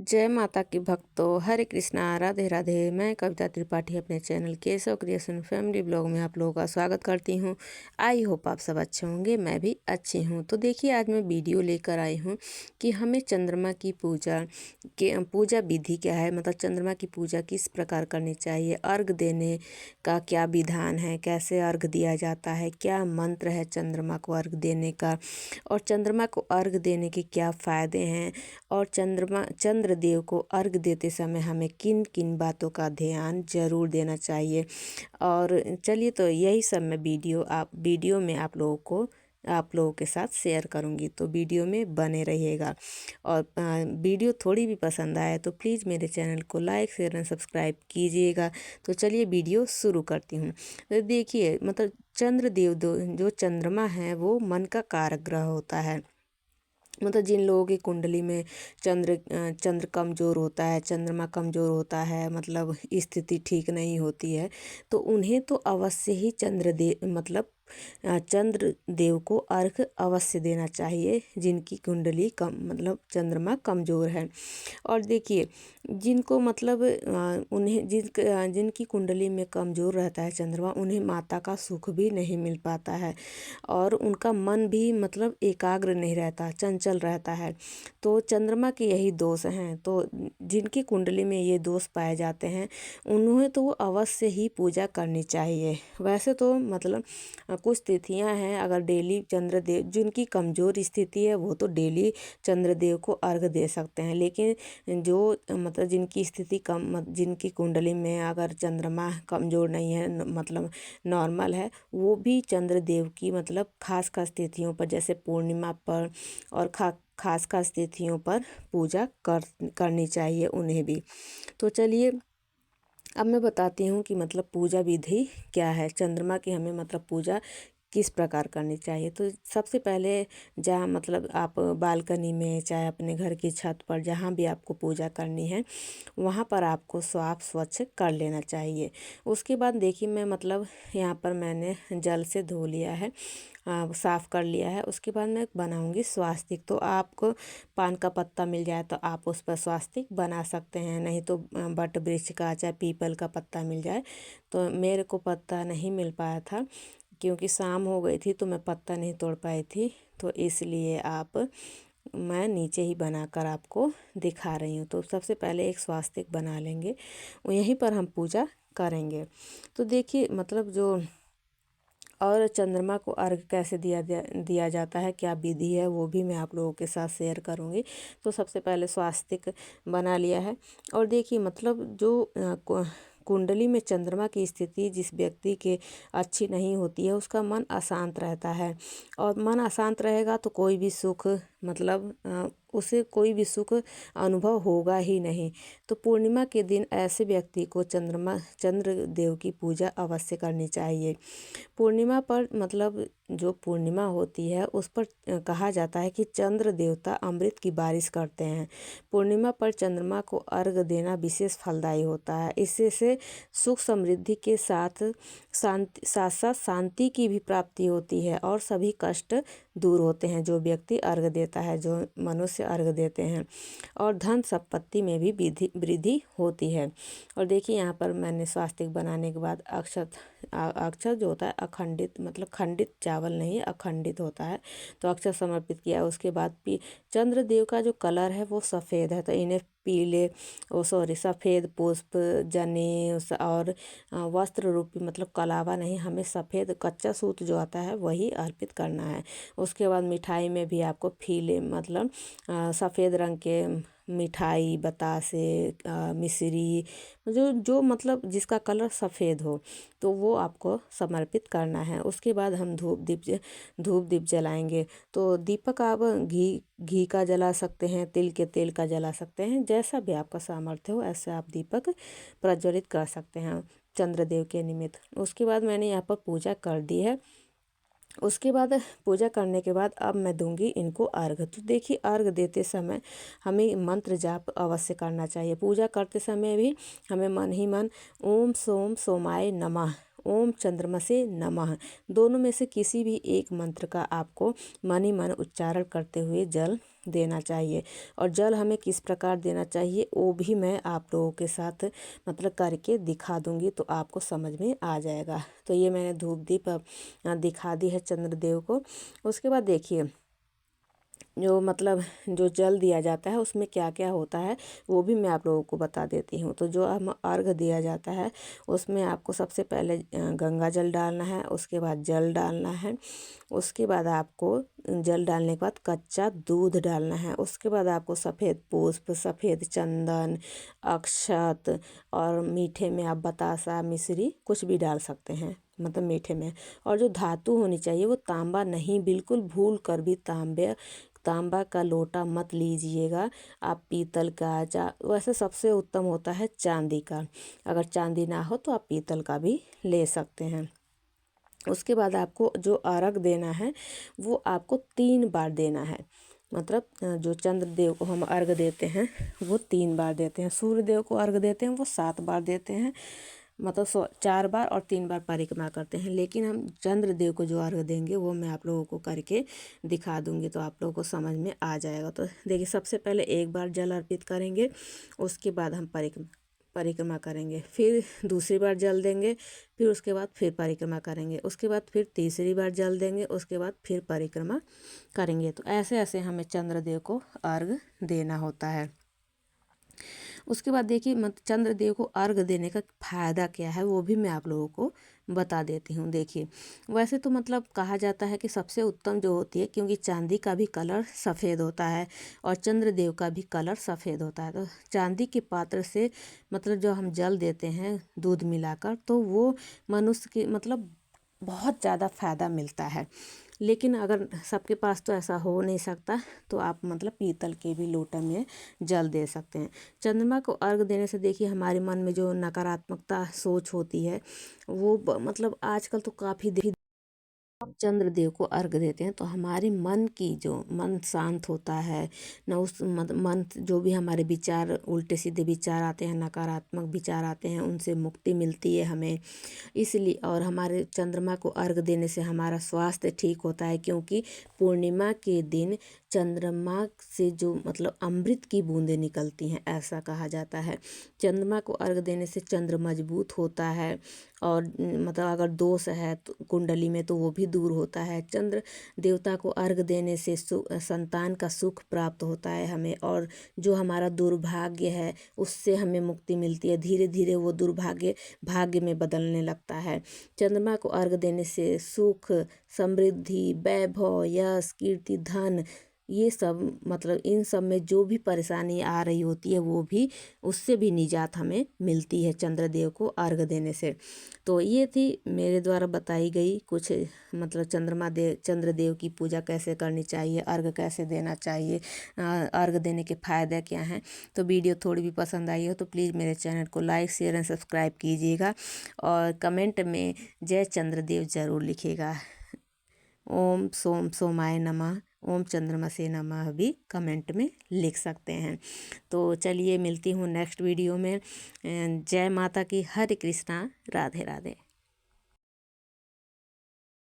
जय माता की भक्तों, हरे कृष्णा, राधे राधे। मैं कविता त्रिपाठी अपने channel Keshav creation family blog में आप लोगों का स्वागत करती हूं। आई होप आप सब अच्छे होंगे, मैं भी अच्छी हूं। तो देखिए, आज मैं वीडियो लेकर आई हूं कि हमें चंद्रमा की पूजा विधि क्या है, मतलब चंद्रमा की पूजा किस प्रकार करनी चाहिए, अर्घ देने का क्या विधान है, कैसे अर्घ दिया जाता है, क्या मंत्र है चंद्रमा को अर्घ देने का, और चंद्रमा को अर्घ देने के क्या फ़ायदे हैं, और चंद्रदेव को अर्घ देते समय हमें किन किन बातों का ध्यान जरूर देना चाहिए। और चलिए, तो यही सब मैं वीडियो में आप लोगों के साथ शेयर करूंगी, तो वीडियो में बने रहिएगा। और वीडियो थोड़ी भी पसंद आए तो प्लीज़ मेरे चैनल को लाइक शेयर एंड सब्सक्राइब कीजिएगा। तो चलिए वीडियो शुरू करती हूँ। तो देखिए, मतलब चंद्रदेव जो चंद्रमा है वो मन का कारक ग्रह होता है। मतलब जिन लोगों की कुंडली में चंद्र कमज़ोर होता है, चंद्रमा कमज़ोर होता है, मतलब स्थिति ठीक नहीं होती है, तो उन्हें तो अवश्य ही चंद्र देव को अर्घ अवश्य देना चाहिए, जिनकी कुंडली कम मतलब चंद्रमा कमज़ोर है। और देखिए, जिनको मतलब जिनकी कुंडली में कमज़ोर रहता है चंद्रमा, उन्हें माता का सुख भी नहीं मिल पाता है, और उनका मन भी मतलब एकाग्र नहीं रहता, चंचल रहता है। तो चंद्रमा के यही दोष हैं। तो जिनकी कुंडली में ये दोष पाए जाते हैं, उन्हें तो अवश्य ही पूजा करनी चाहिए। वैसे तो मतलब कुछ तिथियां हैं, अगर डेली चंद्रदेव जिनकी कमज़ोर स्थिति है वो तो डेली चंद्रदेव को अर्घ दे सकते हैं, लेकिन जो मतलब जिनकी स्थिति जिनकी कुंडली में अगर चंद्रमा कमज़ोर नहीं है, मतलब नॉर्मल है, वो भी चंद्रदेव की मतलब खास खास तिथियों पर, जैसे पूर्णिमा पर और खास खास तिथियों पर पूजा करनी चाहिए उन्हें भी। तो चलिए, अब मैं बताती हूँ कि मतलब पूजा विधि क्या है, चंद्रमा की हमें मतलब पूजा किस प्रकार करनी चाहिए। तो सबसे पहले, जहाँ मतलब आप बालकनी में, चाहे अपने घर की छत पर, जहाँ भी आपको पूजा करनी है, वहाँ पर आपको साफ स्वच्छ कर लेना चाहिए। उसके बाद देखिए, मैं मतलब यहाँ पर मैंने जल से धो लिया है, साफ़ कर लिया है। उसके बाद मैं बनाऊंगी स्वास्तिक। तो आपको पान का पत्ता मिल जाए तो आप उस पर स्वास्तिक बना सकते हैं, नहीं तो बट वृक्ष का, चाहे पीपल का पत्ता मिल जाए। तो मेरे को पत्ता नहीं मिल पाया था, क्योंकि शाम हो गई थी, तो मैं पत्ता नहीं तोड़ पाई थी, तो इसलिए मैं नीचे ही बनाकर आपको दिखा रही हूँ। तो सबसे पहले एक स्वास्तिक बना लेंगे, यहीं पर हम पूजा करेंगे। तो देखिए, मतलब जो और चंद्रमा को अर्घ कैसे दिया जाता है, क्या विधि है, वो भी मैं आप लोगों के साथ शेयर करूंगी। तो सबसे पहले स्वास्तिक बना लिया है। और देखिए, मतलब जो कुंडली में चंद्रमा की स्थिति जिस व्यक्ति के अच्छी नहीं होती है, उसका मन अशांत रहता है, और मन अशांत रहेगा तो कोई भी सुख मतलब उसे कोई भी सुख अनुभव होगा ही नहीं। तो पूर्णिमा के दिन ऐसे व्यक्ति को चंद्र देव की पूजा अवश्य करनी चाहिए। पूर्णिमा पर मतलब जो पूर्णिमा होती है, उस पर कहा जाता है कि चंद्र देवता अमृत की बारिश करते हैं। पूर्णिमा पर चंद्रमा को अर्घ देना विशेष फलदायी होता है। इससे से सुख समृद्धि के साथ साथ शांति की भी प्राप्ति होती है, और सभी कष्ट दूर होते हैं जो व्यक्ति अर्घ देता है, जो मनुष्य अर्घ देते हैं, और धन संपत्ति में भी वृद्धि होती है। और देखिए, यहाँ पर मैंने स्वास्तिक बनाने के बाद अक्षत जो होता है अखंडित, मतलब खंडित चावल नहीं, अखंडित होता है, तो अक्षत समर्पित किया। उसके बाद चंद्रदेव का जो कलर है वो सफ़ेद है, तो इन्हें पीले सफ़ेद पुष्प, जने और वस्त्र रूपी, मतलब कलावा नहीं, हमें सफ़ेद कच्चा सूत जो आता है वही अर्पित करना है। उसके बाद मिठाई में भी आपको फीले, मतलब सफ़ेद रंग के मिठाई, बतासे, मिश्री, जो जो मतलब जिसका कलर सफ़ेद हो, तो वो आपको समर्पित करना है। उसके बाद हम धूप दीप जलाएंगे। तो दीपक आप घी का जला सकते हैं, तिल के तेल का जला सकते हैं, जैसा भी आपका सामर्थ्य हो ऐसे आप दीपक प्रज्वलित कर सकते हैं चंद्रदेव के निमित्त। उसके बाद मैंने यहाँ पर पूजा कर दी है। उसके बाद पूजा करने के बाद अब मैं दूंगी इनको अर्घ। तो देखिए, अर्घ देते समय हमें मंत्र जाप अवश्य करना चाहिए। पूजा करते समय भी हमें मन ही मन ओम सोम सोमाय नमः, ओम चंद्रमसे नमः, दोनों में से किसी भी एक मंत्र का आपको मन ही मन उच्चारण करते हुए जल देना चाहिए। और जल हमें किस प्रकार देना चाहिए वो भी मैं आप लोगों के साथ मतलब करके दिखा दूँगी, तो आपको समझ में आ जाएगा। तो ये मैंने धूप दीप दिखा दी है चंद्रदेव को। उसके बाद देखिए जो मतलब जो जल दिया जाता है उसमें क्या क्या होता है वो भी मैं आप लोगों को बता देती हूँ। तो जो हम अर्घ दिया जाता है उसमें आपको सबसे पहले गंगा जल डालना है, उसके बाद जल डालना है, उसके बाद आपको जल डालने के बाद कच्चा दूध डालना है, उसके बाद आपको सफ़ेद पुष्प, सफ़ेद चंदन, अक्षत और मीठे में आप बतासा मिश्री कुछ भी डाल सकते हैं मतलब मीठे में। और जो धातु होनी चाहिए वो तांबा नहीं, बिल्कुल भूल कर भी तांबा का लोटा मत लीजिएगा आप, पीतल का वैसे सबसे उत्तम होता है चांदी का। अगर चांदी ना हो तो आप पीतल का भी ले सकते हैं। उसके बाद आपको जो अर्घ देना है वो आपको 3 बार देना है। मतलब जो चंद्रदेव को हम अर्घ देते हैं वो 3 बार देते हैं, सूर्य देव को अर्घ देते हैं वो 7 बार देते हैं, मतलब 4 बार और 3 बार परिक्रमा करते हैं। लेकिन हम चंद्रदेव को जो अर्घ देंगे वो मैं आप लोगों को करके दिखा दूंगी, तो आप लोगों को समझ में आ जाएगा। तो देखिए सबसे पहले एक बार जल अर्पित करेंगे, उसके बाद हम परिक्रमा करेंगे, फिर दूसरी बार जल देंगे, फिर उसके बाद फिर परिक्रमा करेंगे, उसके बाद फिर तीसरी बार जल देंगे, उसके बाद फिर परिक्रमा करेंगे। तो ऐसे ऐसे हमें चंद्रदेव को अर्घ देना होता है। उसके बाद देखिए मत चंद्रदेव को अर्घ देने का फ़ायदा क्या है वो भी मैं आप लोगों को बता देती हूँ। देखिए वैसे तो मतलब कहा जाता है कि सबसे उत्तम जो होती है, क्योंकि चांदी का भी कलर सफ़ेद होता है और चंद्रदेव का भी कलर सफ़ेद होता है, तो चांदी के पात्र से मतलब जो हम जल देते हैं दूध मिलाकर, तो वो मनुष्य के मतलब बहुत ज़्यादा फ़ायदा मिलता है। लेकिन अगर सबके पास तो ऐसा हो नहीं सकता, तो आप मतलब पीतल के भी लोटा में जल दे सकते हैं। चंद्रमा को अर्घ देने से देखिए हमारे मन में जो नकारात्मकता सोच होती है वो मतलब आजकल तो काफ़ी चंद्रदेव को अर्घ देते हैं तो हमारे मन की जो मन शांत होता है ना, उस मन जो भी हमारे विचार उल्टे सीधे विचार आते हैं, नकारात्मक विचार आते हैं, उनसे मुक्ति मिलती है हमें। इसलिए और हमारे चंद्रमा को अर्घ देने से हमारा स्वास्थ्य ठीक होता है, क्योंकि पूर्णिमा के दिन चंद्रमा से जो मतलब अमृत की बूंदें निकलती हैं ऐसा कहा जाता है। चंद्रमा को अर्घ देने से चंद्र मजबूत होता है और मतलब अगर दोष है तो कुंडली में तो वो भी दूर होता है। चंद्र देवता को अर्घ देने से संतान का सुख प्राप्त होता है हमें, और जो हमारा दुर्भाग्य है उससे हमें मुक्ति मिलती है। धीरे धीरे वो दुर्भाग्य भाग्य में बदलने लगता है। चंद्रमा को अर्घ देने से सुख, समृद्धि, वैभव, यश, कीर्ति, धन, ये सब मतलब इन सब में जो भी परेशानी आ रही होती है वो भी उससे भी निजात हमें मिलती है चंद्रदेव को अर्घ देने से। तो ये थी मेरे द्वारा बताई गई कुछ मतलब चंद्रदेव की पूजा कैसे करनी चाहिए, अर्घ कैसे देना चाहिए, अर्घ देने के फ़ायदे क्या हैं। तो वीडियो थोड़ी भी पसंद आई हो तो प्लीज़ मेरे चैनल को लाइक शेयर एंड सब्सक्राइब कीजिएगा और कमेंट में जय चंद्रदेव ज़रूर लिखिएगा। ओम सोम सोमाय नमः, ओम चंद्रमा से नमः भी कमेंट में लिख सकते हैं। तो चलिए मिलती हूँ नेक्स्ट वीडियो में। जय माता की, हरे कृष्णा, राधे राधे।